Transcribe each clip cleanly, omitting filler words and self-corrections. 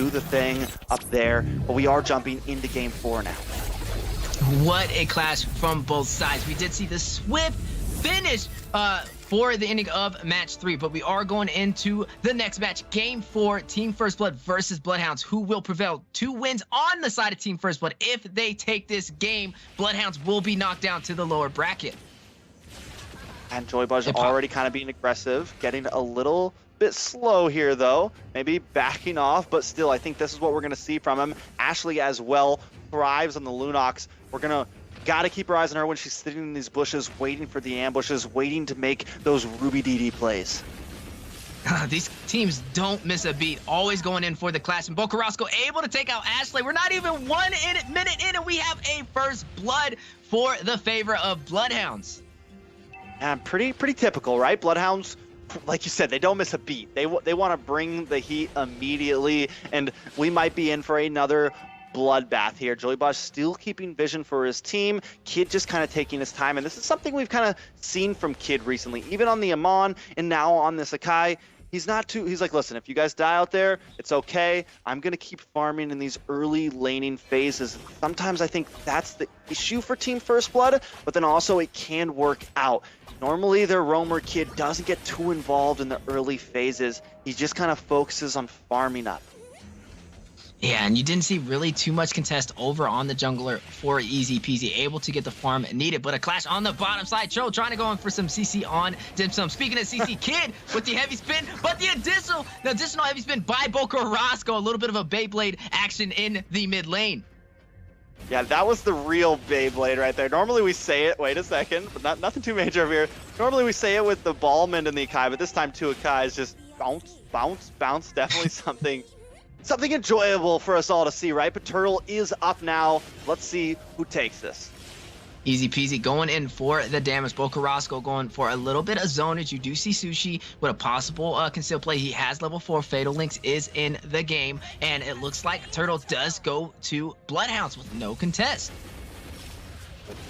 do the thing up there, but we are jumping into game 4 now. What a clash from both sides. We did see the swift finish for the ending of match 3, but we are going into the next match, game 4, Team Firstblood versus Bloodhounds. Who will prevail? 2 wins on the side of Team Firstblood. If they take this game, Bloodhounds will be knocked down to the lower bracket. And Joybuzz already kind of being aggressive, getting a little bit slow here though, maybe backing off, but still I think this is what we're going to see from him. Ashley as well thrives on the Lunox. We're going to gotta keep our eyes on her when she's sitting in these bushes, waiting for the ambushes, waiting to make those Ruby DD plays. These teams don't miss a beat, always going in for the clash. And Bocarasco able to take out Ashley. We're not even 1 minute in, and we have a first blood for the favor of Bloodhounds. And pretty typical, right? Bloodhounds, like you said, they don't miss a beat. They want to bring the heat immediately, and we might be in for another bloodbath here. Joybuzz still keeping vision for his team. Kid just kind of taking his time, and this is something we've kind of seen from Kid recently, even on the Amon and now on this Akai. He's like, listen, if you guys die out there, it's okay. I'm going to keep farming in these early laning phases. Sometimes I think that's the issue for Team Firstblood, but then also it can work out. Normally their roamer Kid doesn't get too involved in the early phases. He just kind of focuses on farming up. Yeah, and you didn't see really too much contest over on the jungler for Easy Peasy, able to get the farm needed, but a clash on the bottom side. Tro trying to go in for some CC on Dim Sum. Speaking of CC, Kid with the heavy spin, but the additional heavy spin by Bocarasco, a little bit of a Beyblade action in the mid lane. Yeah, that was the real Beyblade right there. Normally we say it, wait a second, but nothing too major over here. Normally we say it with the Ballman and the Akai, but this time too Akai is just bounce, bounce, bounce. Definitely something enjoyable for us all to see, right? But Turtle is up now. Let's see who takes this. Easy peasy going in for the damage. Bocarasco going for a little bit of zonage. You do see Sushi with a possible conceal play. He has level 4. Fatal Links is in the game, and it looks like Turtle does go to Bloodhounds with no contest.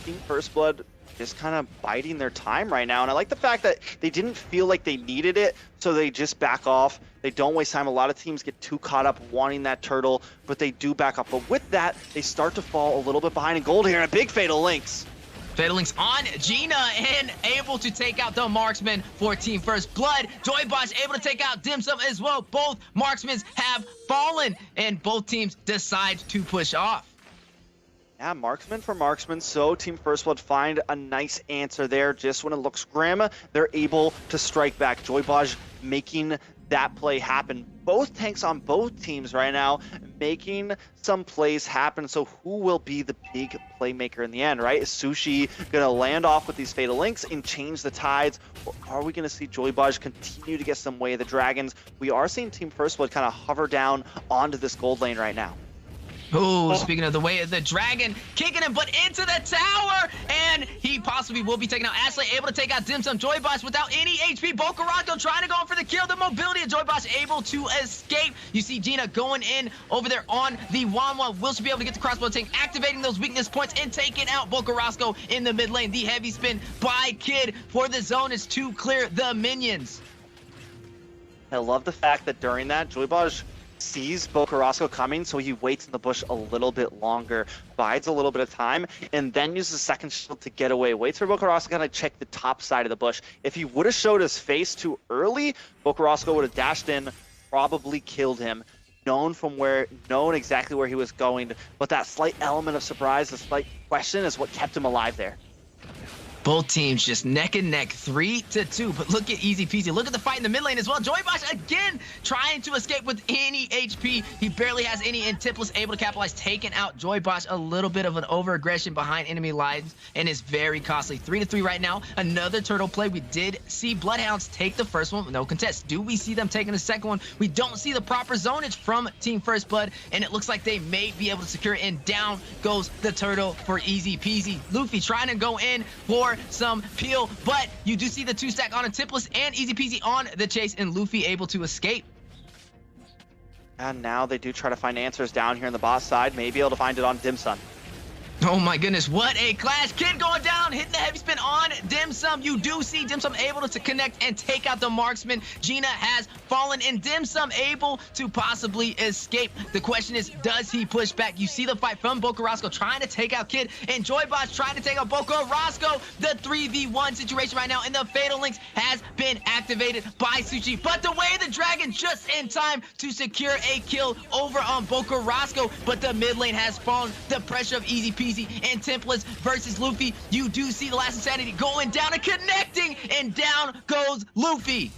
Team Firstblood just kind of biding their time right now, and I like the fact that they didn't feel like they needed it, so they just back off. They don't waste time. A lot of teams get too caught up wanting that turtle, but they do back up. But with that, they start to fall a little bit behind in gold here, and a big Fatal Links. Fatal Links on Gina, and able to take out the marksman for Team Firstblood. Joybuzz able to take out Dim Sum as well. Both marksmen have fallen, and both teams decide to push off. Yeah, marksman for marksman, so Team Firstblood find a nice answer there. Just when it looks grim, they're able to strike back. Joybuzz making that play happen. Both tanks on both teams right now making some plays happen. So who will be the big playmaker in the end, right? Is Sushi going to land off with these Fatal Links and change the tides? Or are we going to see Joybuzz continue to get some way of the dragons? We are seeing Team Firstblood kind of hover down onto this gold lane right now. Oh, speaking of the way of the dragon, kicking him, but into the tower, and he possibly will be taking out Ashley, able to take out Dim Sum. Joybuzz without any HP. Bocarasco trying to go in for the kill. The mobility of Joybuzz able to escape. You see Gina going in over there on the Wanwa. Will she be able to get the crossbow tank, activating those weakness points and taking out Bocarasco in the mid lane. The heavy spin by Kid for the zone is to clear the minions. I love the fact that during that, Joybuzz sees Bocarasco coming, so he waits in the bush a little bit longer, bides a little bit of time, and then uses a second shield to get away. Waits for Bocarasco to kind of check the top side of the bush. If he would have showed his face too early, Bocarasco would have dashed in, probably killed him. Known exactly where he was going, but that slight element of surprise, the slight question is what kept him alive there. Both teams just neck and neck, 3-2. But look at Easy Peasy. Look at the fight in the mid lane as well. Joybuzz again trying to escape with any HP. He barely has any, and Tipless able to capitalize, taking out Joybuzz. A little bit of an over-aggression behind enemy lines, and is very costly. 3-3 right now. Another turtle play. We did see Bloodhounds take the first one with no contest. Do we see them taking the second one? We don't see the proper zonage from Team Firstblood, and it looks like they may be able to secure it, and down goes the turtle for Easy Peasy. Luffy trying to go in for some peel, but you do see the 2-stack on a Tipless and Easy Peasy on the chase, and Luffy able to escape. And now they do try to find answers down here on the bot side, maybe able to find it on Dim Sum. Oh my goodness, what a clash. Kid going down, hitting the heavy spin on Dim Sum. You do see Dim Sum able to connect and take out the marksman. Gina has fallen and Dim Sum able to possibly escape. The question is, does he push back? You see the fight from Boca Roscoe trying to take out Kid and Joybots trying to take out Boca Roscoe. The 3v1 situation right now and the Fatal Links has been activated by Sushi. But the way the Dragon just in time to secure a kill over on Boca Roscoe. But the mid lane has fallen. The pressure of Easy Peasy and Templates versus Luffy. You do see the last Insanity going down and connecting, and down goes Luffy.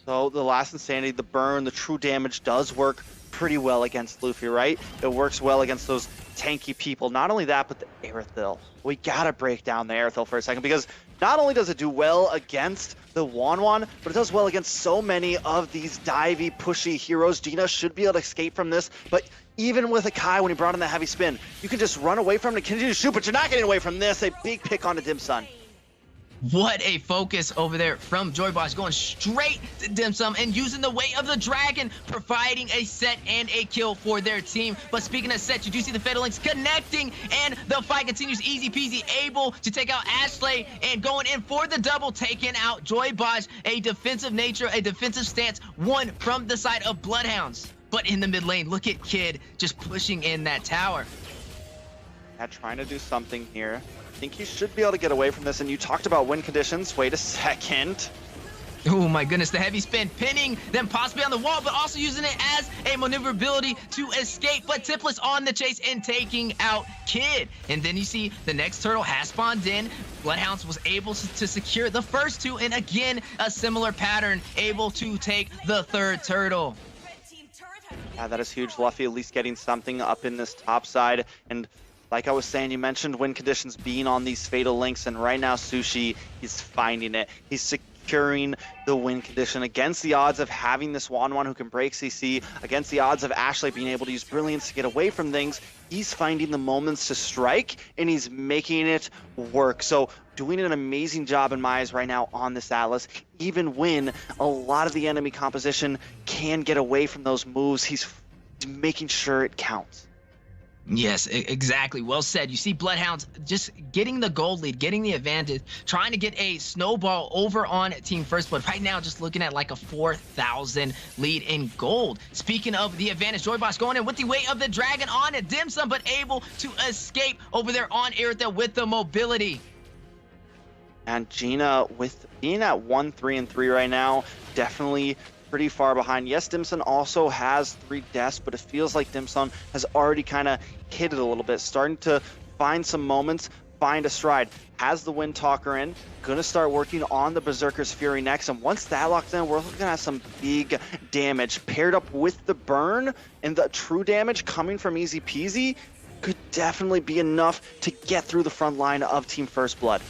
So the last Insanity, the burn, the true damage does work pretty well against Luffy, right? It works well against those tanky people. Not only that, but the Aerithil. We gotta break down the Aerithil for a second, because not only does it do well against the Wanwan, but it does well against so many of these divey, pushy heroes. Gina should be able to escape from this, but even with a Kai, when he brought in the heavy spin, you can just run away from him and continue to shoot, but you're not getting away from this. A big pick on the Dim Sum. What a focus over there from Joybots, going straight to Dim Sum and using the weight of the Dragon, providing a set and a kill for their team. But speaking of set, you do see the Fatal Links connecting, and the fight continues. Easy Peasy able to take out Ashley and going in for the double, taking out Joybots. A defensive nature, a defensive stance, one from the side of Bloodhounds. But in the mid lane, look at Kid just pushing in that tower. Yeah, trying to do something here. I think you should be able to get away from this. And you talked about win conditions. Wait a second. Oh my goodness, the heavy spin, pinning them possibly on the wall, but also using it as a maneuverability to escape. But Tipless on the chase and taking out Kid. And then you see the next turtle has spawned in. Bloodhounds was able to secure the first two, and again, a similar pattern, able to take the third turtle. Yeah, that is huge. Luffy at least getting something up in this top side. And like I was saying, you mentioned win conditions being on these Fatal Links, and right now Sushi is finding it. He's securing the win condition against the odds of having this Wanwan who can break CC, against the odds of Ashley being able to use Brilliance to get away from things. He's finding the moments to strike, and he's making it work. So doing an amazing job in my eyes right now on this Atlas. Even when a lot of the enemy composition can get away from those moves, he's making sure it counts. Yes, exactly. Well said. You see Bloodhounds just getting the gold lead, getting the advantage, trying to get a snowball over on Team Firstblood. Right now, just looking at like a 4,000 lead in gold. Speaking of the advantage, Joybots going in with the weight of the Dragon on it. Dim Sum, but able to escape over there on Aerithil with the mobility. And Gina, with being at 1-3-3 right now, definitely pretty far behind. Yes, Dim Sum also has 3 deaths, but it feels like Dim Sum has already kind of hit it a little bit, starting to find some moments, find a stride. Has the Wind Talker in, gonna start working on the Berserker's Fury next, and once that locks in, we're looking at some big damage. Paired up with the burn and the true damage coming from Easy Peasy, could definitely be enough to get through the front line of Team Firstblood.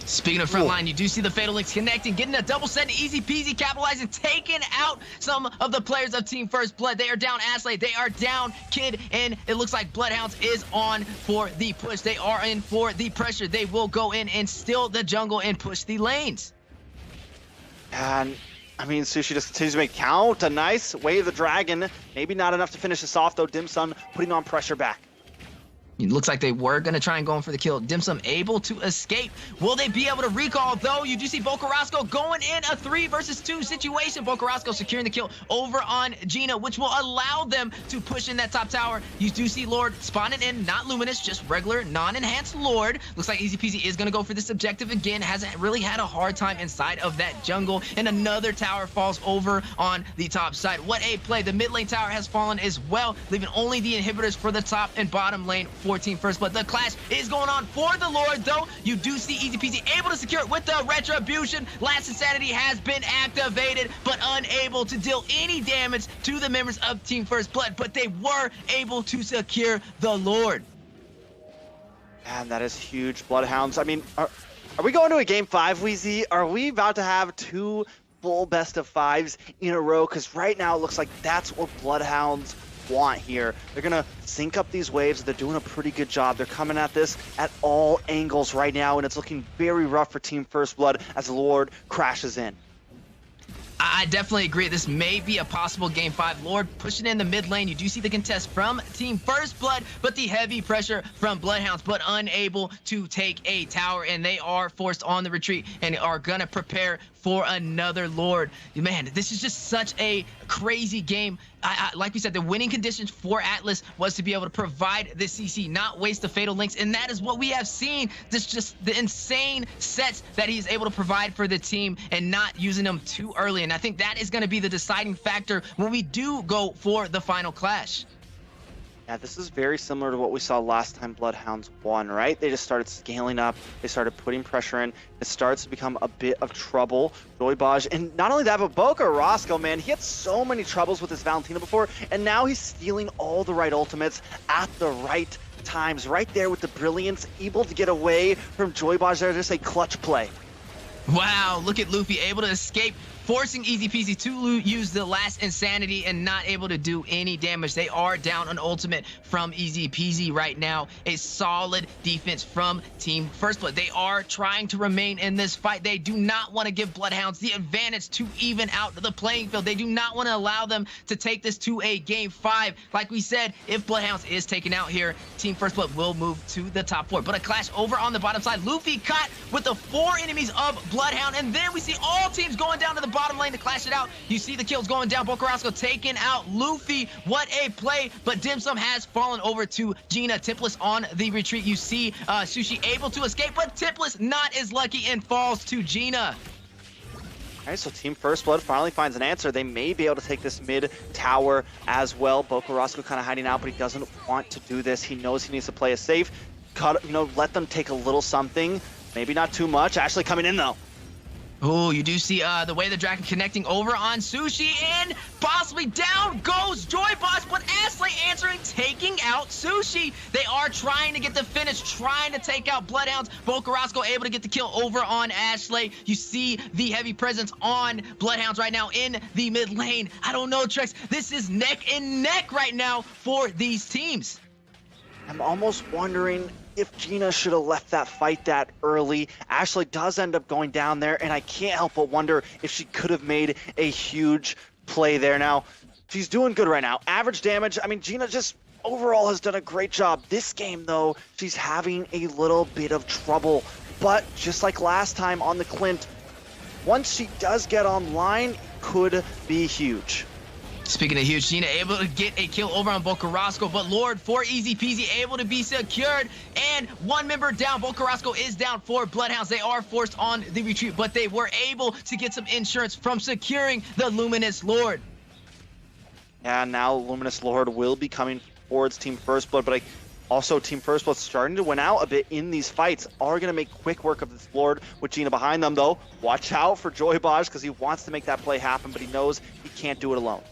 Speaking of front line, you do see the Fatal Links connecting, getting a double set, Easy Peasy, capitalizing, taking out some of the players of Team Firstblood. They are down Ashley, they are down Kid, and it looks like Bloodhounds is on for the push. They are in for the pressure. They will go in and steal the jungle and push the lanes. And I mean, Sushi just continues to make count. A nice Way of the Dragon. Maybe not enough to finish this off, though. Dim Sum putting on pressure back. It looks like they were going to try and go in for the kill. Dim Sum able to escape. Will they be able to recall, though? You do see Boca Roscoe going in a 3 versus 2 situation. Boca Roscoe securing the kill over on Gina, which will allow them to push in that top tower. You do see Lord spawning in, not Luminous, just regular, non-enhanced Lord. Looks like Easy Peasy is going to go for this objective again. Hasn't really had a hard time inside of that jungle. And another tower falls over on the top side. What a play. The mid lane tower has fallen as well, leaving only the inhibitors for the top and bottom lane for Team Firstblood. The clash is going on for the Lord, though. You do see Easy Peasy able to secure it with the Retribution. Last Insanity has been activated, but unable to deal any damage to the members of Team Firstblood, but they were able to secure the Lord. Man, that is huge. Bloodhounds. I mean, are we going to a game 5, Weezy? Are we about to have 2 full best of 5s in a row? Because right now it looks like that's what Bloodhounds want here. They're gonna sync up these waves. They're doing a pretty good job. They're coming at this at all angles right now, and it's looking very rough for Team Firstblood as the Lord crashes in. I definitely agree. This may be a possible Game 5. Lord pushing in the mid lane. You do see the contest from Team Firstblood, but the heavy pressure from Bloodhounds, but unable to take a tower, and they are forced on the retreat and are going to prepare for another Lord. Man, this is just such a crazy game. Like we said, the winning conditions for Atlas was to be able to provide the CC, not waste the Fatal Links, and that is what we have seen. This just the insane sets that he's able to provide for the team and not using them too early. And I think that is going to be the deciding factor when we do go for the final clash. Yeah, this is very similar to what we saw last time Bloodhounds won, right? They just started scaling up. They started putting pressure in. It starts to become a bit of trouble. Joybaj, and not only that, but Boca Roscoe, man, he had so many troubles with his Valentina before, and now he's stealing all the right ultimates at the right times. Right there with the brilliance, able to get away from Joybaj there, just a clutch play. Wow, look at Luffy able to escape, forcing Easy Peasy to use the last Insanity and not able to do any damage. They are down an ultimate from Easy Peasy right now. A solid defense from Team Firstblood. They are trying to remain in this fight. They do not want to give Bloodhounds the advantage to even out the playing field. They do not want to allow them to take this to a Game 5. Like we said, if Bloodhounds is taken out here, Team Firstblood will move to the top 4. But a clash over on the bottom side. Luffy caught with the 4 enemies of Bloodhound, and then we see all teams going down to the bottom lane to clash it out. You see the kills going down. Boca Roscoe taking out Luffy. What a play, but Dim Sum has fallen over to Gina. Tipless on the retreat. You see Sushi able to escape, but Tipless not as lucky and falls to Gina. All right, so Team Firstblood finally finds an answer. They may be able to take this mid tower as well. Boca Roscoe kind of hiding out, but he doesn't want to do this. He knows he needs to play it safe. Let them take a little something. Maybe not too much. Ashley coming in, though. Oh, you do see the way the Dragon connecting over on Sushi, and possibly down goes Joybaj, but Ashley answering, taking out Sushi. They are trying to get the finish, trying to take out Bloodhounds. Boca Roscoe able to get the kill over on Ashley. You see the heavy presence on Bloodhounds right now in the mid lane. I don't know, Trex. This is neck and neck right now for these teams. I'm almost wondering if Gina should have left that fight that early. Ashley does end up going down there, and I can't help but wonder if she could have made a huge play there. Now, she's doing good right now. Average damage, I mean, Gina just overall has done a great job. This game, though, she's having a little bit of trouble. But just like last time on the Clint, once she does get online, it could be huge. Speaking of huge, Gina able to get a kill over on Boca Roscoe, but Lord for Easy Peasy able to be secured, and one member down. Boca Roscoe is down for Bloodhounds. They are forced on the retreat, but they were able to get some insurance from securing the Luminous Lord. Yeah, now Luminous Lord will be coming towards Team Firstblood, but also Team Firstblood starting to win out a bit in these fights. Are going to make quick work of this Lord with Gina behind them, though. Watch out for Joybaj, because he wants to make that play happen, but he knows he can't do it alone.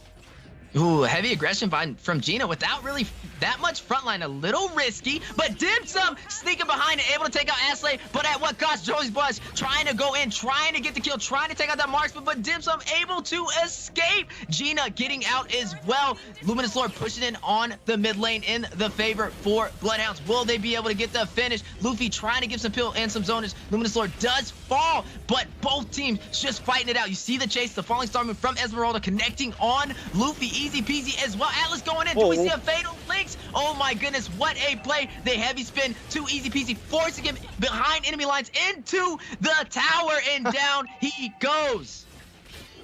Ooh, heavy aggression from Gina without really that much frontline. A little risky, but Dim Sum sneaking behind and able to take out Ashley, but at what cost? Joybaj trying to go in, trying to get the kill, trying to take out that marksman, but Dim Sum able to escape. Gina getting out as well. Luminous Lord pushing in on the mid lane in the favor for Bloodhounds. Will they be able to get the finish? Luffy trying to give some pill and some zonage. Luminous Lord does fall, but both teams just fighting it out. You see the chase, the falling star move from Esmeralda connecting on Luffy. Easy Peasy as well. Atlas going in. Do we see a Fatal Links? Oh my goodness, what a play. They heavy spin to Easy Peasy, forcing him behind enemy lines into the tower, and down he goes.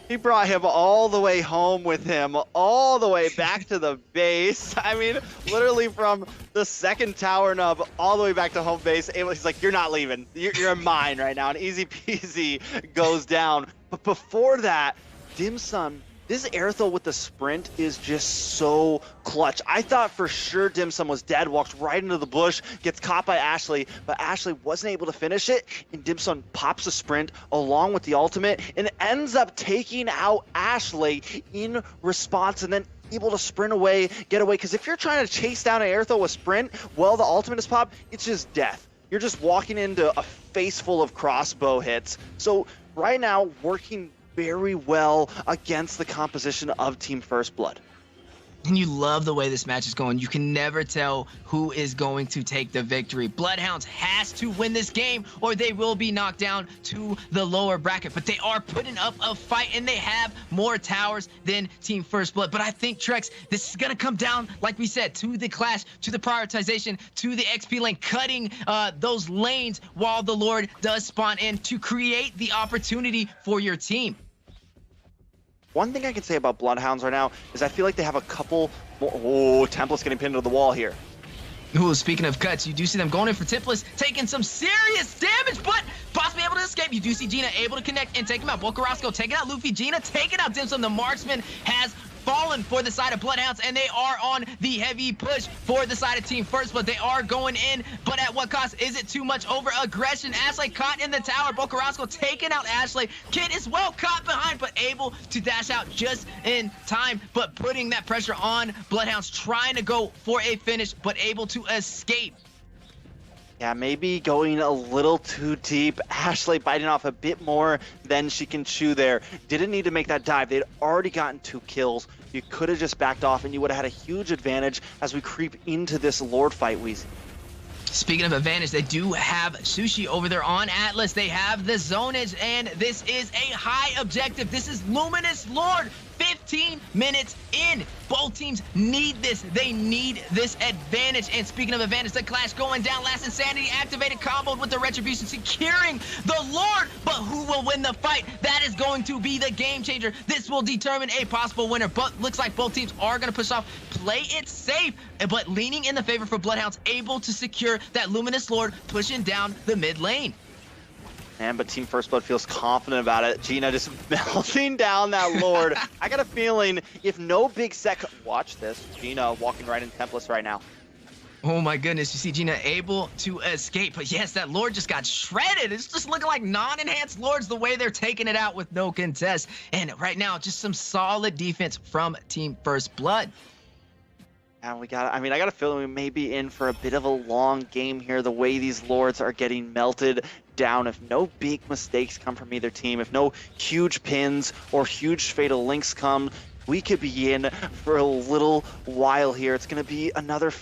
He brought him all the way home with him, all the way back to the base. I mean, literally from the second tower nub all the way back to home base. He's like, you're not leaving. You're mine right now. And Easy Peasy goes down. But before that, Dim Sum, this Airthel with the sprint is just so clutch. I thought for sure Dim Sum was dead, walks right into the bush, gets caught by Ashley, but Ashley wasn't able to finish it, and Dim Sum pops a sprint along with the ultimate and ends up taking out Ashley in response, and then able to sprint away, get away, because if you're trying to chase down an Airthel with sprint while the ultimate is popped, it's just death. You're just walking into a face full of crossbow hits. So right now, working very well against the composition of Team Firstblood. And you love the way this match is going. You can never tell who is going to take the victory. Bloodhounds has to win this game or they will be knocked down to the lower bracket. But they are putting up a fight and they have more towers than Team Firstblood. But I think, Trex, this is going to come down, like we said, to the clash, to the prioritization, to the XP lane, cutting those lanes while the Lord does spawn in to create the opportunity for your team. One thing I can say about Bloodhounds right now is I feel like they have a couple more... Oh, Temple's getting pinned to the wall here. Ooh, speaking of cuts, you do see them going in for Templars, taking some serious damage, but possibly able to escape. You do see Gina able to connect and take him out. Bocarasco taking out Luffy. Gina taking out Dimsum. The marksman has fallen for the side of Bloodhounds, and they are on the heavy push for the side of Team Firstblood. They are going in, but at what cost? Is it too much over aggression? Ashley caught in the tower. Bocarasco taking out Ashley. Kid is well caught behind, but able to dash out just in time, but putting that pressure on Bloodhounds, trying to go for a finish, but able to escape. Yeah, maybe going a little too deep. Ashley biting off a bit more than she can chew there. Didn't need to make that dive. They'd already gotten 2 kills. You could have just backed off and you would have had a huge advantage as we creep into this Lord fight, Weezy. Speaking of advantage, they do have Sushi over there on Atlas. They have the zonage, and this is a high objective. This is Luminous Lord. 15 minutes in. Both teams need this. They need this advantage. And speaking of advantage, the clash going down. Last Insanity activated, comboed with the Retribution, securing the Lord. But who will win the fight? That is going to be the game changer. This will determine a possible winner. But looks like both teams are going to push off, play it safe, but leaning in the favor for Bloodhounds, able to secure that Luminous Lord, pushing down the mid lane. Man, but Team Firstblood feels confident about it. Gina just melting down that Lord. I got a feeling if no big set... Watch this. Gina walking right in Templars right now. Oh my goodness, you see Gina able to escape. But yes, that Lord just got shredded. It's just looking like non-enhanced Lords the way they're taking it out with no contest. And right now, just some solid defense from Team Firstblood. And I got a feeling we may be in for a bit of a long game here, the way these Lords are getting melted down. If no big mistakes come from either team, if no huge pins or huge fatal links come, we could be in for a little while here. It's going to be another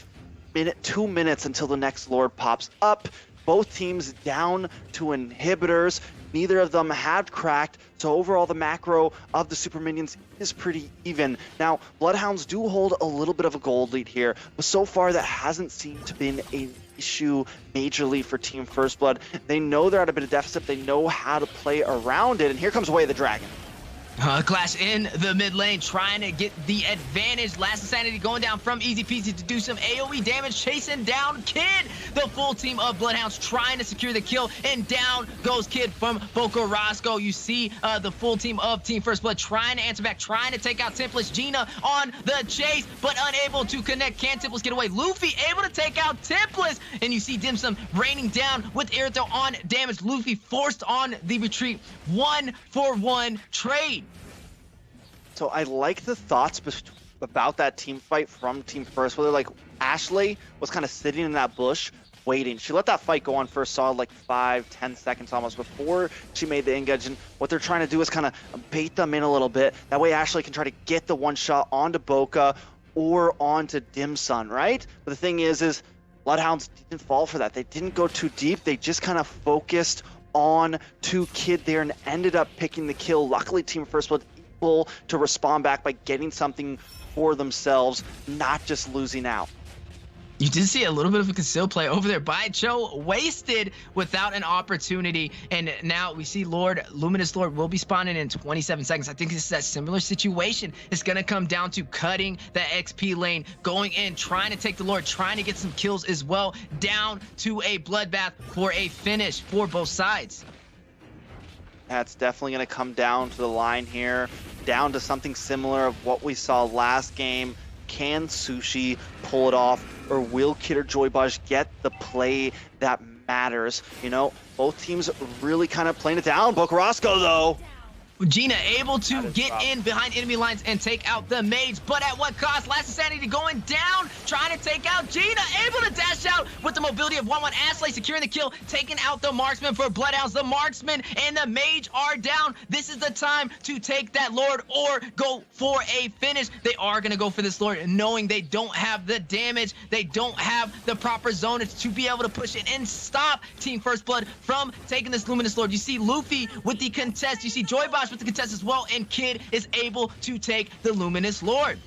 2 minutes until the next Lord pops up. Both teams down to inhibitors. Neither of them have cracked, so overall the macro of the super minions is pretty even. Now, Bloodhounds do hold a little bit of a gold lead here, but so far that hasn't seemed to been an issue majorly for Team Firstblood. They know they're at a bit of deficit, they know how to play around it, and here comes Way of the Dragon. Clash in the mid lane, trying to get the advantage. Last Insanity going down from Easy Peasy to do some AoE damage, chasing down Kid. The full team of Bloodhounds trying to secure the kill, and down goes Kid from Bocarasco. You see the full team of Team Firstblood trying to answer back, trying to take out Templars. Gina on the chase, but unable to connect. Can Templars get away? Luffy able to take out Templars, and you see Dimsum raining down with Irito on damage. Luffy forced on the retreat. 1-for-1 trade. So I like the thoughts about that team fight from Team Firstblood. Like, Ashley was kind of sitting in that bush waiting. She let that fight go on for a solid like 5-10 seconds almost before she made the engage. And what they're trying to do is kind of bait them in a little bit. That way Ashley can try to get the one shot onto Boca or onto Dimsun, right? But the thing is Bloodhounds didn't fall for that. They didn't go too deep. They just kind of focused on to Kid there and ended up picking the kill. Luckily, Team Firstblood able to respond back by getting something for themselves, not just losing out. You did see a little bit of a concealed play over there by Cho, wasted without an opportunity. And now we see Luminous Lord will be spawning in 27 seconds. I think this is that similar situation. It's going to come down to cutting the XP lane, going in, trying to take the Lord, trying to get some kills as well, down to a bloodbath for a finish for both sides. That's definitely going to come down to the line here, down to something similar of what we saw last game. Can Sushi pull it off, or will Kid or Joybush get the play that matters? You know, both teams really kind of playing it down. Bocarasco, though. Gina able to get in behind enemy lines and take out the mage, but at what cost? Last Insanity going down, trying to take out Gina, able to dash out with the mobility of 1-1. Ashley securing the kill, taking out the marksman for Bloodhounds. The marksman and the mage are down. This is the time to take that Lord or go for a finish. They are going to go for this Lord, knowing they don't have the damage. They don't have the proper zonage to be able to push it and stop Team Firstblood from taking this Luminous Lord. You see Luffy with the contest. You see Joybosh with the contest as well, and Kid is able to take the Luminous Lord.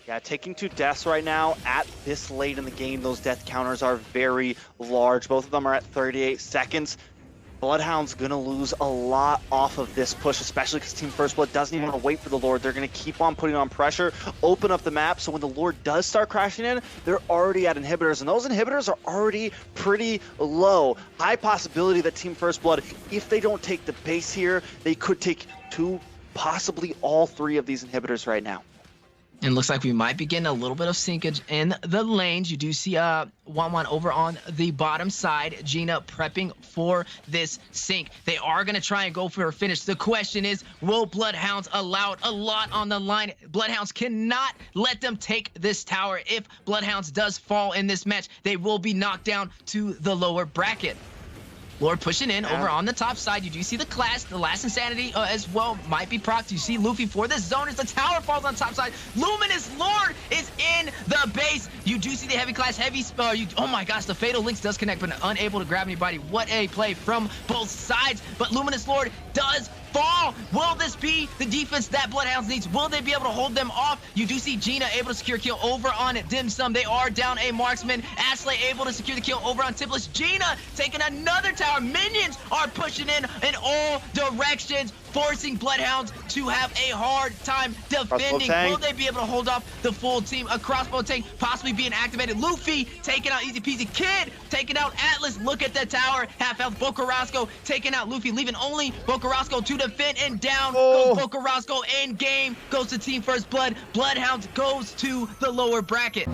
Yeah, taking 2 deaths right now at this late in the game. Those death counters are very large. Both of them are at 38 seconds. Bloodhound's gonna lose a lot off of this push, especially because Team Firstblood doesn't even want to wait for the Lord. They're gonna keep on putting on pressure, open up the map, so when the Lord does start crashing in, they're already at inhibitors, and those inhibitors are already pretty low. High possibility that Team Firstblood, if they don't take the base here, they could take 2, possibly all 3 of these inhibitors right now. And looks like we might be getting a little bit of sinkage in the lanes. You do see 1-1 over on the bottom side. Gina prepping for this sink. They are going to try and go for a finish. The question is, will Bloodhounds allow it? A lot on the line. Bloodhounds cannot let them take this tower. If Bloodhounds does fall in this match, they will be knocked down to the lower bracket. Lord pushing in over on the top side. You do see the clash, the last Insanity as well might be procced. You see Luffy for this zone as the tower falls on top side. Luminous Lord is in the base. You do see the heavy clash, oh my gosh, the Fatal Links does connect, but unable to grab anybody. What a play from both sides, but Luminous Lord does fall. Will this be the defense that Bloodhounds needs? Will they be able to hold them off? You do see Gina able to secure kill over on Dim Sum. They are down a marksman. Ashley able to secure the kill over on Tipless. Gina taking another tower. Minions are pushing in all directions, forcing Bloodhounds to have a hard time defending. Will they be able to hold off the full team? A crossbow tank possibly being activated. Luffy taking out Easy Peasy. Kid taking out Atlas. Look at the tower. Half health. Bocarasco taking out Luffy, leaving only Bocarasco to defend, and down goes Bocarasco. End game goes to Team Firstblood. Bloodhounds goes to the lower bracket.